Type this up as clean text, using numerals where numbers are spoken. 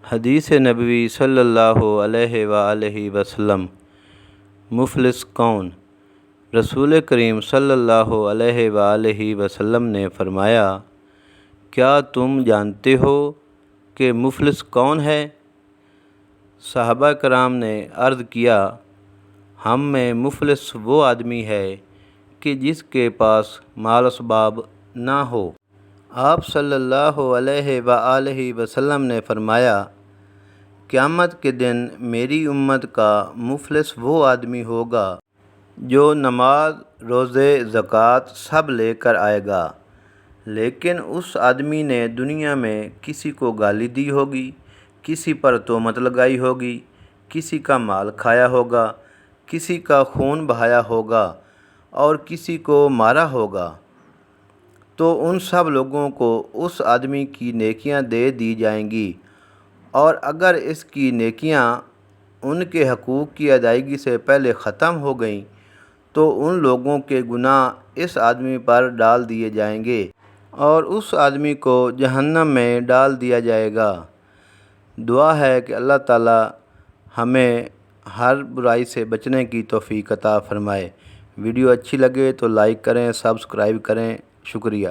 حدیث نبوی صلی اللہ علیہ وآلہ وسلم۔ مفلس کون؟ رسول کریم صلی اللہ علیہ وآلہ وسلم نے فرمایا، کیا تم جانتے ہو کہ مفلس کون ہے؟ صحابہ کرام نے عرض کیا، ہم میں مفلس وہ آدمی ہے کہ جس کے پاس مال اسباب نہ ہو۔ آپ صلی اللہ علیہ وآلہ وسلم نے فرمایا، قیامت کے دن میری امت کا مفلس وہ آدمی ہوگا جو نماز، روزے، زکوٰۃ سب لے کر آئے گا، لیکن اس آدمی نے دنیا میں کسی کو گالی دی ہوگی، کسی پر تہمت لگائی ہوگی، کسی کا مال کھایا ہوگا، کسی کا خون بہایا ہوگا اور کسی کو مارا ہوگا، تو ان سب لوگوں کو اس آدمی کی نیکیاں دے دی جائیں گی، اور اگر اس کی نیکیاں ان کے حقوق کی ادائیگی سے پہلے ختم ہو گئیں تو ان لوگوں کے گناہ اس آدمی پر ڈال دیے جائیں گے اور اس آدمی کو جہنم میں ڈال دیا جائے گا۔ دعا ہے کہ اللہ تعالی ہمیں ہر برائی سے بچنے کی توفیق عطا فرمائے۔ ویڈیو اچھی لگے تو لائک کریں، سبسکرائب کریں۔ شکریہ۔